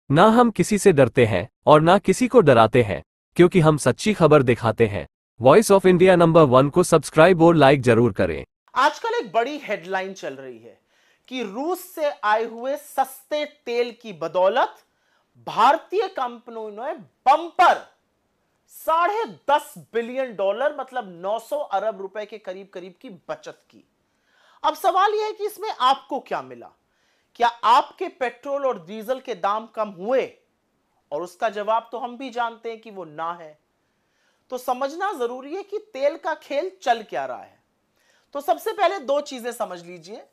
ना हम किसी से डरते हैं और ना किसी को डराते हैं, क्योंकि हम सच्ची खबर दिखाते हैं। वॉइस ऑफ इंडिया नंबर 1 को सब्सक्राइब और लाइक जरूर करें। आजकल एक बड़ी हेडलाइन चल रही है कि रूस से आए हुए सस्ते तेल की बदौलत भारतीय कंपनियों ने बम्पर $10.5 बिलियन मतलब 900 अरब रुपए के करीब करीब की बचत की। अब सवाल यह है कि इसमें आपको क्या मिला? क्या आपके पेट्रोल और डीजल के दाम कम हुए? और उसका जवाब तो हम भी जानते हैं कि वो ना है। तो समझना जरूरी है कि तेल का खेल चल क्या रहा है। तो सबसे पहले दो चीजें समझ लीजिए।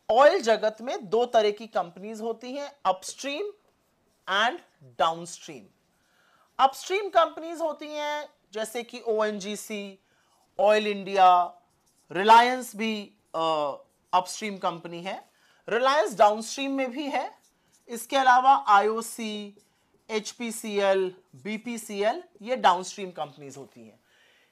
ऑयल जगत में दो तरह की कंपनीज होती हैं, upstream and downstream. Upstream companies होती हैं जैसे कि ओएनजीसी, ऑयल इंडिया, रिलायंस भी अपस्ट्रीम कंपनी है। रिलायंस डाउनस्ट्रीम में भी है। इसके अलावा आईओसी, एचपीसीएल, बीपीसीएल, ये डाउनस्ट्रीम कंपनीज होती हैं।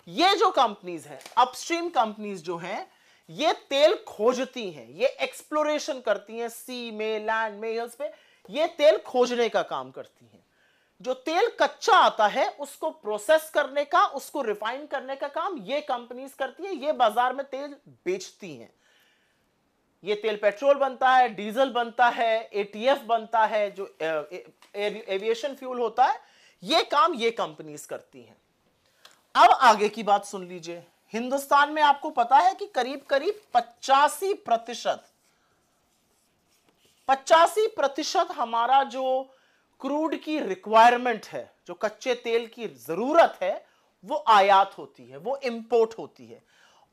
ये जो कंपनीज हैं, अपस्ट्रीम कंपनीज जो हैं, ये तेल खोजती हैं, ये एक्सप्लोरेशन करती हैं, सी में, लैंड में, हिल्स पे ये तेल खोजने का काम करती हैं। जो तेल कच्चा आता है उसको प्रोसेस करने का, उसको रिफाइन करने का काम ये कंपनीज करती हैं। ये बाजार में तेल बेचती हैं। ये तेल पेट्रोल बनता है, डीजल बनता है, एटीएफ बनता है, जो एविएशन फ्यूल होता है, ये काम ये कंपनीज करती हैं। अब आगे की बात सुन लीजिए। हिंदुस्तान में आपको पता है कि करीब करीब 85% हमारा जो क्रूड की रिक्वायरमेंट है, जो कच्चे तेल की जरूरत है, वो आयात होती है, वो इंपोर्ट होती है।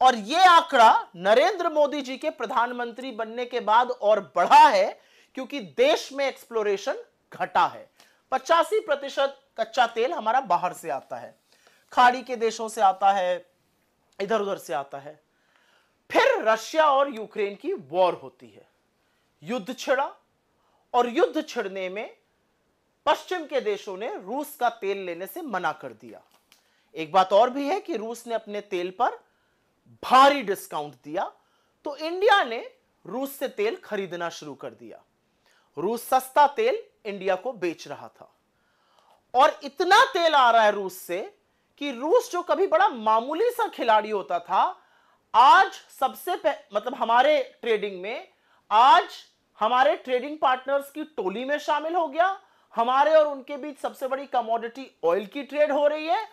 और यह आंकड़ा नरेंद्र मोदी जी के प्रधानमंत्री बनने के बाद और बढ़ा है, क्योंकि देश में एक्सप्लोरेशन घटा है। 85% कच्चा तेल हमारा बाहर से आता है, खाड़ी के देशों से आता है, इधर उधर से आता है। फिर रशिया और यूक्रेन की वॉर होती है, युद्ध छिड़ा, और युद्ध छिड़ने में पश्चिम के देशों ने रूस का तेल लेने से मना कर दिया। एक बात और भी है कि रूस ने अपने तेल पर भारी डिस्काउंट दिया, तो इंडिया ने रूस से तेल खरीदना शुरू कर दिया। रूस सस्ता तेल इंडिया को बेच रहा था, और इतना तेल आ रहा है रूस से कि रूस जो कभी बड़ा मामूली सा खिलाड़ी होता था, आज मतलब हमारे ट्रेडिंग में, आज हमारे ट्रेडिंग पार्टनर्स की टोली में शामिल हो गया। हमारे और उनके बीच सबसे बड़ी कमोडिटी ऑयल की ट्रेड हो रही है।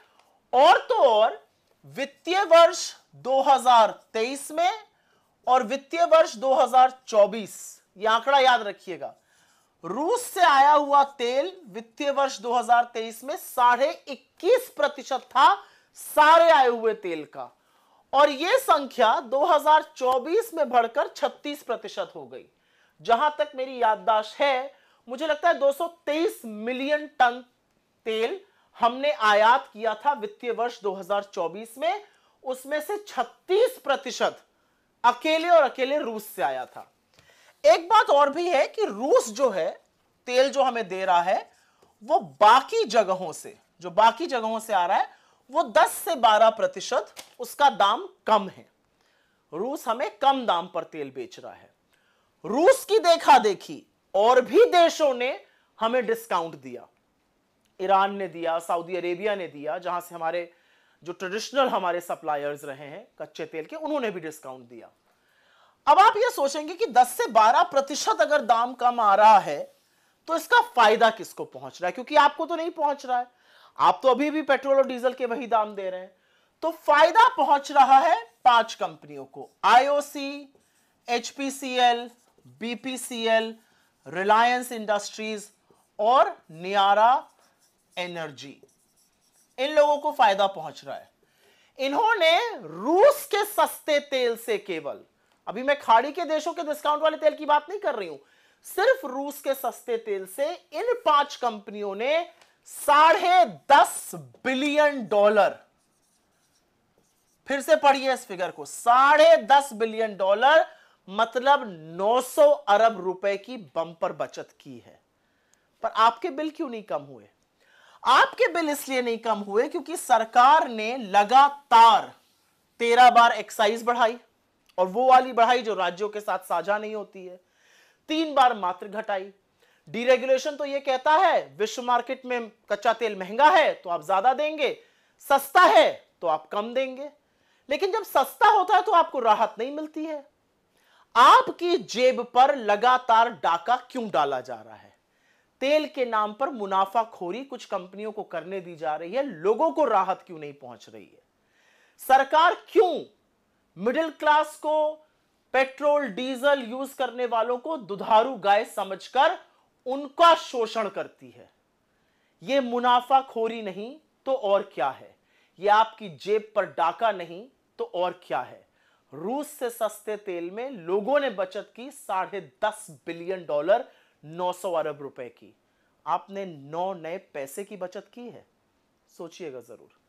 और तो और वित्तीय वर्ष 2023 में और वित्तीय वर्ष 2024, यह आंकड़ा याद रखिएगा, रूस से आया हुआ तेल वित्तीय वर्ष 2023 में 21.5% था सारे आए हुए तेल का, और यह संख्या 2024 में बढ़कर 36% हो गई। जहां तक मेरी याददाश्त है, मुझे लगता है 223 मिलियन टन तेल हमने आयात किया था वित्तीय वर्ष 2024 में। उसमें से 36% अकेले और अकेले रूस से आया था। एक बात और भी है कि रूस जो है, तेल जो हमें दे रहा है, वो बाकी जगहों से आ रहा है, वो 10 से 12% उसका दाम कम है। रूस हमें कम दाम पर तेल बेच रहा है। रूस की देखा देखी और भी देशों ने हमें डिस्काउंट दिया। ईरान ने दिया, सऊदी अरेबिया ने दिया, जहां से हमारे जो ट्रेडिशनल हमारे सप्लायर्स रहे हैं कच्चे तेल के, उन्होंने भी डिस्काउंट दिया। अब आप ये सोचेंगे कि 10 से 12% अगर दाम कम आ रहा है तो इसका फायदा किसको पहुंच रहा है? क्योंकि आपको तो नहीं पहुंच रहा है, आप तो अभी भी पेट्रोल और डीजल के वही दाम दे रहे हैं। तो फायदा पहुंच रहा है 5 कंपनियों को, IOC, HPCL, BPCL, Reliance industries और नियारा एनर्जी। इन लोगों को फायदा पहुंच रहा है। इन्होंने रूस के सस्ते तेल से, केवल अभी मैं खाड़ी के देशों के डिस्काउंट वाले तेल की बात नहीं कर रही हूं, सिर्फ रूस के सस्ते तेल से इन 5 कंपनियों ने $10.5 बिलियन, फिर से पढ़िए इस फिगर को, $10.5 बिलियन मतलब 900 अरब रुपए की बंपर बचत की है। पर आपके बिल क्यों नहीं कम हुए? आपके बिल इसलिए नहीं कम हुए क्योंकि सरकार ने लगातार 13 बार एक्साइज बढ़ाई, और वो वाली बढ़ाई जो राज्यों के साथ साझा नहीं होती है, 3 बार मात्र घटाई, डीरेगुलेशन तो यह कहता है विश्व मार्केट में कच्चा तेल महंगा है तो आप ज्यादा देंगे, सस्ता है तो आप कम देंगे। लेकिन जब सस्ता होता है तो आपको राहत नहीं मिलती है। आपकी जेब पर लगातार डाका क्यों डाला जा रहा है? तेल के नाम पर मुनाफाखोरी कुछ कंपनियों को करने दी जा रही है, लोगों को राहत क्यों नहीं पहुंच रही है? सरकार क्यों मिडिल क्लास को, पेट्रोल डीजल यूज करने वालों को दुधारू गाय समझकर उनका शोषण करती है? यह मुनाफाखोरी नहीं तो और क्या है? यह आपकी जेब पर डाका नहीं तो और क्या है? रूस से सस्ते तेल में लोगों ने बचत की $10.5 बिलियन, 900 अरब रुपए की। आपने 9 नए पैसे की बचत की है? सोचिएगा जरूर।